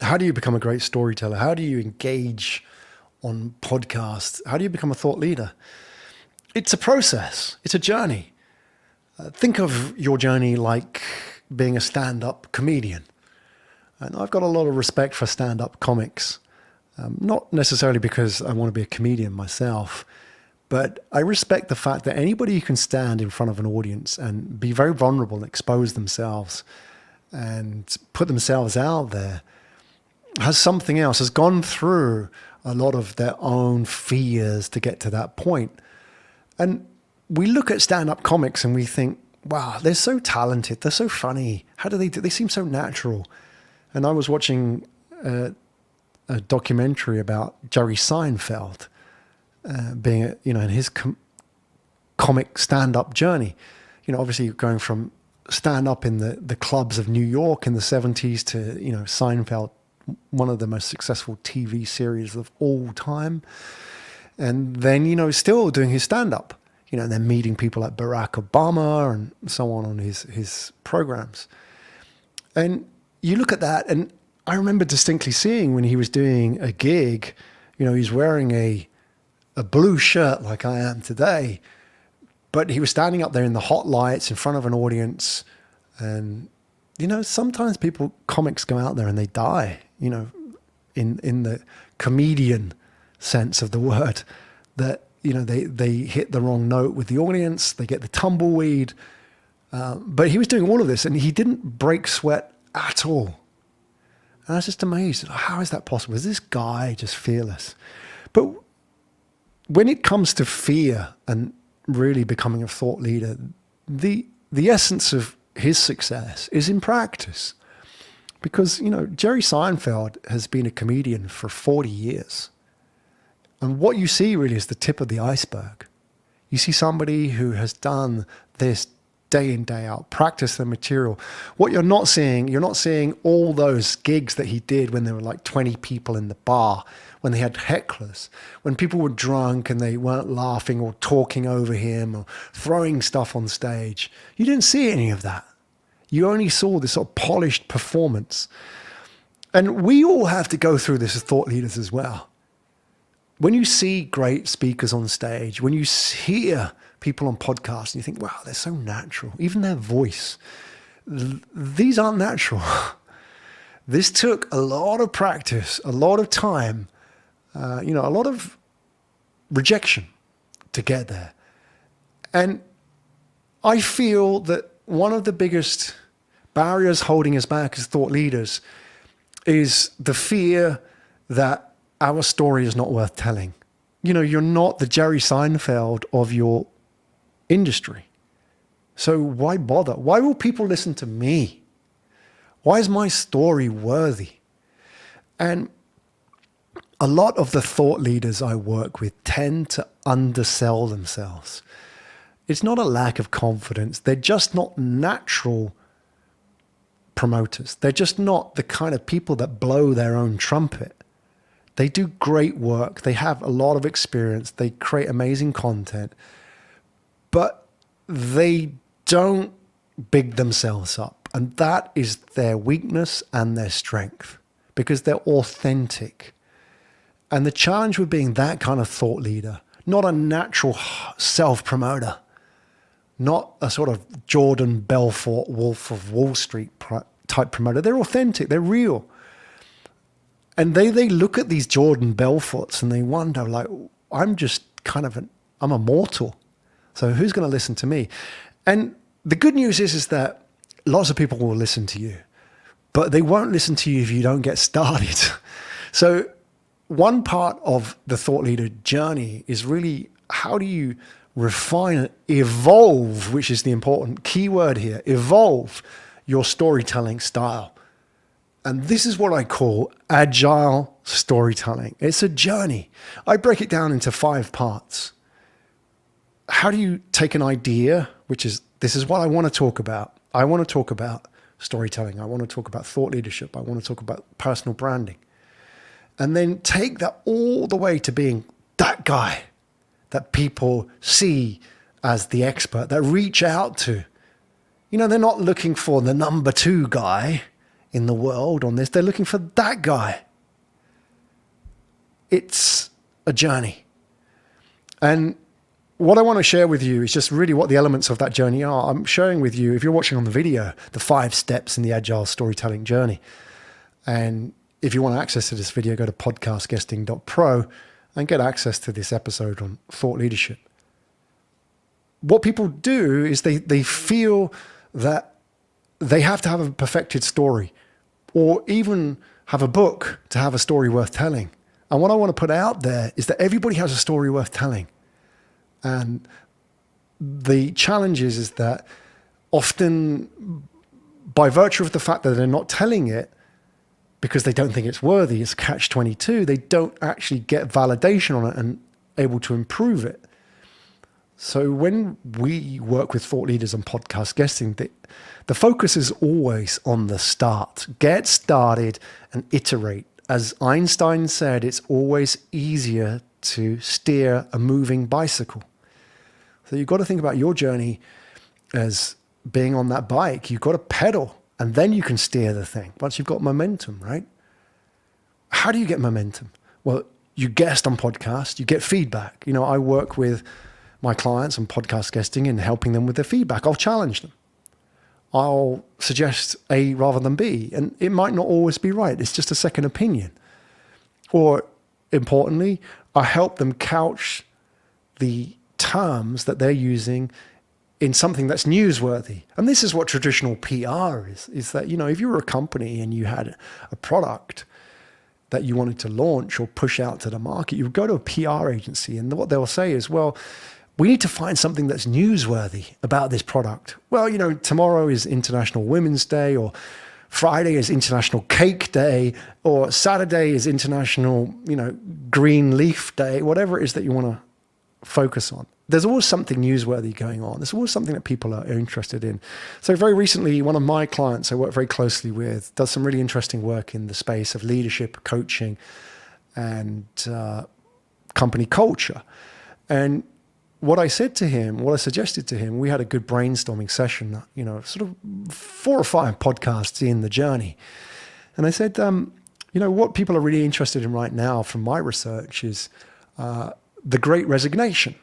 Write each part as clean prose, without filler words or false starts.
how do you become a great storyteller? How do you engage on podcasts? How do you become a thought leader? It's a process. It's a journey. Think of your journey like being a stand-up comedian. And I've got a lot of respect for stand-up comics, not necessarily because I want to be a comedian myself, but I respect the fact that anybody who can stand in front of an audience and be very vulnerable and expose themselves and put themselves out there has something else, has gone through a lot of their own fears to get to that point. And we look at stand-up comics and we think, wow, they're so talented. They're so funny. How do they do? They seem so natural. And I was watching a documentary about Jerry Seinfeld being, in his comic stand-up journey. Obviously going from stand-up in the clubs of New York in the 70s to, Seinfeld, one of the most successful TV series of all time. And then, still doing his stand-up. And then meeting people like Barack Obama and so on his programs. And you look at that, and I remember distinctly seeing when he was doing a gig, he's wearing a blue shirt like I am today, but he was standing up there in the hot lights in front of an audience. And, sometimes comics go out there and they die, in the comedian sense of the word, that they hit the wrong note with the audience, they get the tumbleweed. But he was doing all of this and he didn't break sweat at all. And I was just amazed. How is that possible? Is this guy just fearless? But when it comes to fear and really becoming a thought leader, the essence of his success is in practice. Because, Jerry Seinfeld has been a comedian for 40 years. And what you see really is the tip of the iceberg. You see somebody who has done this day in, day out, practice their material. What you're not seeing all those gigs that he did when there were like 20 people in the bar, when they had hecklers, when people were drunk and they weren't laughing or talking over him or throwing stuff on stage. You didn't see any of that. You only saw this sort of polished performance. And we all have to go through this as thought leaders as well. When you see great speakers on stage, when you hear people on podcasts, and you think, wow, they're so natural, even their voice, these aren't natural. This took a lot of practice, a lot of time, a lot of rejection to get there. And I feel that one of the biggest barriers holding us back as thought leaders is the fear that our story is not worth telling. You're not the Jerry Seinfeld of your industry. So why bother? Why will people listen to me? Why is my story worthy? And a lot of the thought leaders I work with tend to undersell themselves. It's not a lack of confidence. They're just not natural promoters. They're just not the kind of people that blow their own trumpet. They do great work. They have a lot of experience. They create amazing content, but they don't big themselves up. And that is their weakness and their strength because they're authentic. And the challenge with being that kind of thought leader, not a natural self-promoter, not a sort of Jordan Belfort, Wolf of Wall Street type promoter. They're authentic. They're real. And they look at these Jordan Belforts and they wonder, like, I'm just I'm a mortal. So who's going to listen to me? And the good news is that lots of people will listen to you, but they won't listen to you if you don't get started. So one part of the thought leader journey is really how do you refine, evolve, which is the important key word here, evolve your storytelling style. And this is what I call agile storytelling. It's a journey. I break it down into 5 parts. How do you take an idea, this is what I want to talk about. I want to talk about storytelling. I want to talk about thought leadership. I want to talk about personal branding. And then take that all the way to being that guy that people see as the expert, that reach out to. They're not looking for the number 2 guy in the world on this. They're looking for that guy. It's a journey. And what I want to share with you is just really what the elements of that journey are. I'm sharing with you, if you're watching on the video, the 5 steps in the Agile Storytelling journey. And if you want access to this video, go to podcastguesting.pro and get access to this episode on thought leadership. What people do is they feel that they have to have a perfected story or even have a book to have a story worth telling. And what I want to put out there is that everybody has a story worth telling. And the challenge is that often by virtue of the fact that they're not telling it because they don't think it's worthy, it's catch-22, they don't actually get validation on it and able to improve it. So when we work with thought leaders on podcast guesting, the focus is always on the start. Get started and iterate. As Einstein said, it's always easier to steer a moving bicycle. So you've got to think about your journey as being on that bike. You've got to pedal and then you can steer the thing once you've got momentum, right? How do you get momentum? Well, you guest on podcasts, you get feedback. You know, I work with my clients on podcast guesting and helping them with their feedback. I'll challenge them. I'll suggest A rather than B. And it might not always be right. It's just a second opinion. Or importantly, I help them couch the terms that they're using in something that's newsworthy. And this is what traditional PR is that, you know, if you were a company and you had a product that you wanted to launch or push out to the market, you would go to a PR agency and what they'll say is, well, we need to find something that's newsworthy about this product. Well, you know, tomorrow is International Women's Day, or Friday is International Cake Day, or Saturday is International, you know, Green Leaf Day, whatever it is that you want to focus on. There's always something newsworthy going on. There's always something that people are interested in. So very recently, one of my clients I work very closely with does some really interesting work in the space of leadership, coaching, and company culture. And what I suggested to him, we had a good brainstorming session, you know, sort of 4 or 5 podcasts in the journey. And I said, you know, what people are really interested in right now from my research is the Great Resignation.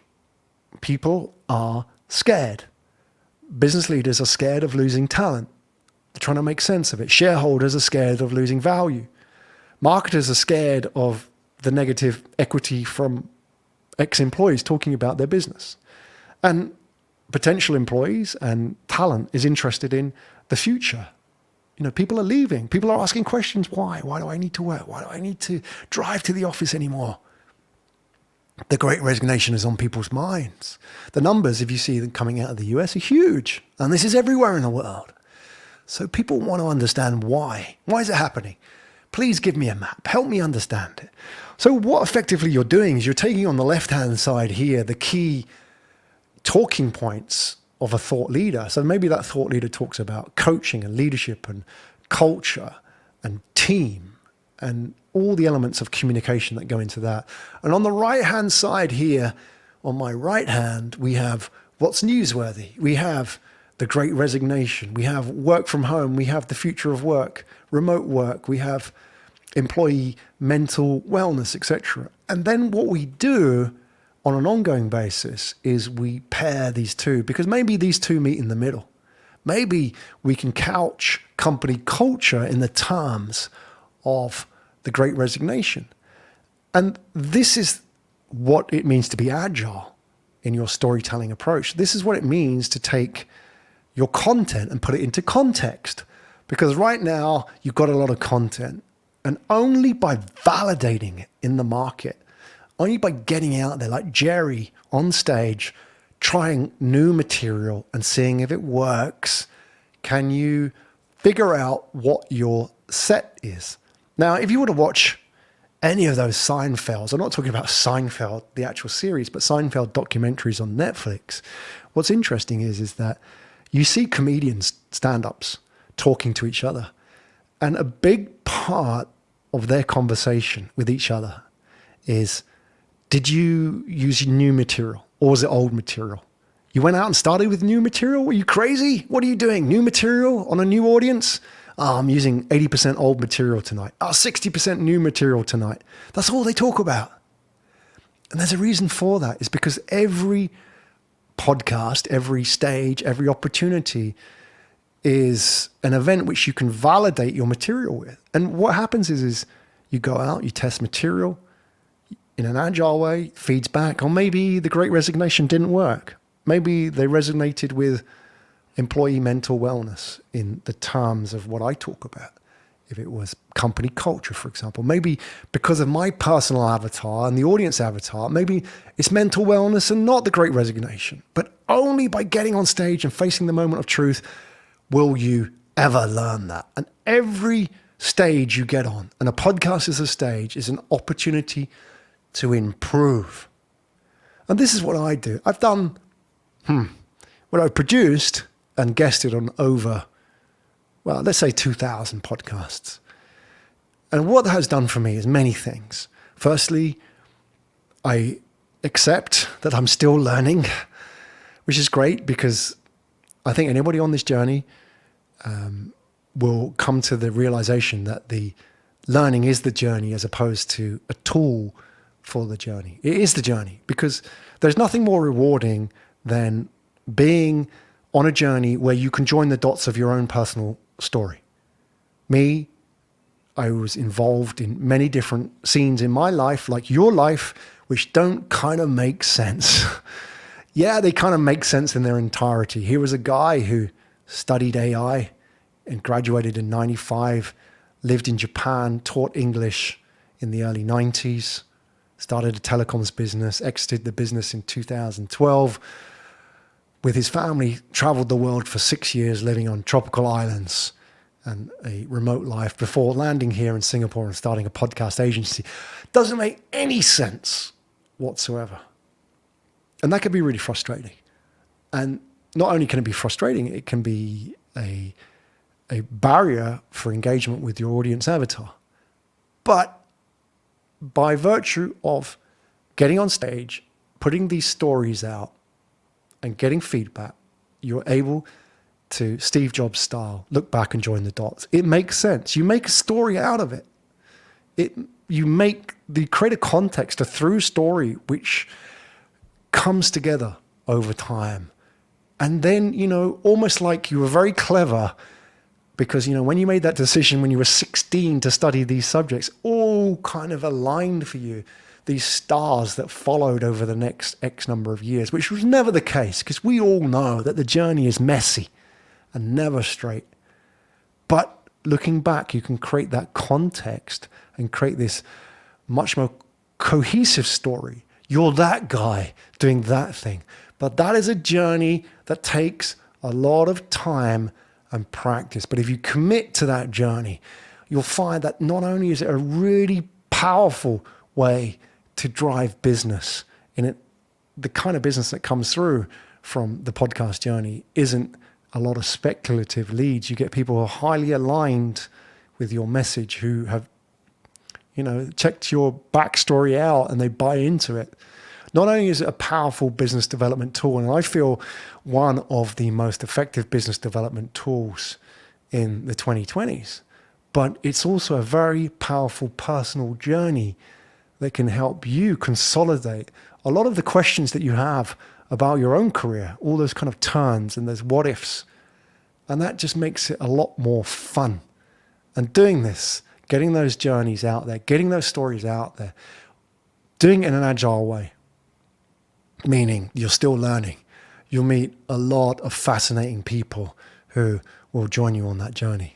People are scared. Business leaders are scared of losing talent. They're trying to make sense of it. Shareholders are scared of losing value. Marketers are scared of the negative equity from ex-employees talking about their business. And potential employees and talent is interested in the future. You know, people are leaving. People are asking questions. Why? Why do I need to work? Why do I need to drive to the office anymore? The Great Resignation is on people's minds. The numbers, if you see them coming out of the US, are huge. And this is everywhere in the world. So people want to understand why. Why is it happening? Please give me a map. Help me understand it. So what effectively you're doing is you're taking on the left-hand side here the key talking points of a thought leader. So maybe that thought leader talks about coaching and leadership and culture and team and all the elements of communication that go into that. And on the right-hand side here, on my right hand, we have what's newsworthy. We have the Great Resignation. We have work from home. We have the future of work, remote work. We have employee mental wellness, etc. And then what we do on an ongoing basis is we pair these two, because maybe these two meet in the middle. Maybe we can couch company culture in the terms of the Great Resignation. And this is what it means to be agile in your storytelling approach. This is what it means to take your content and put it into context. Because right now you've got a lot of content, and only by validating it in the market, only by getting out there like Jerry on stage, trying new material and seeing if it works, can you figure out what your set is. Now, if you were to watch any of those Seinfelds, I'm not talking about Seinfeld, the actual series, but Seinfeld documentaries on Netflix, what's interesting is that you see comedians, stand-ups, talking to each other. And a big part of their conversation with each other is, did you use new material or was it old material? You went out and started with new material? Were you crazy? What are you doing? New material on a new audience? Oh, I'm using 80% old material tonight. Oh, 60% new material tonight. That's all they talk about. And there's a reason for that. It's because every podcast, every stage, every opportunity is an event which you can validate your material with. And what happens is you go out, you test material in an agile way, feeds back, or maybe the Great Resignation didn't work. Maybe they resonated with employee mental wellness in the terms of what I talk about. If it was company culture, for example, maybe because of my personal avatar and the audience avatar, maybe it's mental wellness and not the Great Resignation. But only by getting on stage and facing the moment of truth will you ever learn that. And every stage you get on, and a podcast is a stage, is an opportunity to improve. And this is what I do. I've done, what I've produced and guested on over, well, let's say 2,000 podcasts. And what that has done for me is many things. Firstly, I accept that I'm still learning, which is great because I think anybody on this journey will come to the realization that the learning is the journey as opposed to a tool for the journey. It is the journey because there's nothing more rewarding than being on a journey where you can join the dots of your own personal story. Me, I was involved in many different scenes in my life, like your life, which don't kind of make sense. Yeah, they kind of make sense in their entirety. Here was a guy who studied AI and graduated in 95, lived in Japan, taught English in the early 90s, started a telecoms business, exited the business in 2012. With his family, traveled the world for 6 years, living on tropical islands and a remote life before landing here in Singapore and starting a podcast agency. Doesn't make any sense whatsoever. And that can be really frustrating. And not only can it be frustrating, it can be a barrier for engagement with your audience avatar. But by virtue of getting on stage, putting these stories out, and getting feedback, you're able to, Steve Jobs style, look back and join the dots. It makes sense. You make a story out of it. You create a context, a through story, which comes together over time. And then, almost like you were very clever because, when you made that decision when you were 16 to study these subjects, all kind of aligned for you. These stars that followed over the next X number of years, which was never the case because we all know that the journey is messy and never straight. But looking back, you can create that context and create this much more cohesive story. You're that guy doing that thing. But that is a journey that takes a lot of time and practice. But if you commit to that journey, you'll find that not only is it a really powerful way to drive business in it, the kind of business that comes through from the podcast journey isn't a lot of speculative leads. You get people who are highly aligned with your message, who have, checked your backstory out and they buy into it. Not only is it a powerful business development tool, and I feel one of the most effective business development tools in the 2020s, but it's also a very powerful personal journey that can help you consolidate a lot of the questions that you have about your own career, all those kind of turns and those what ifs. And that just makes it a lot more fun. And doing this, getting those journeys out there, getting those stories out there, doing it in an agile way, meaning you're still learning. You'll meet a lot of fascinating people who will join you on that journey.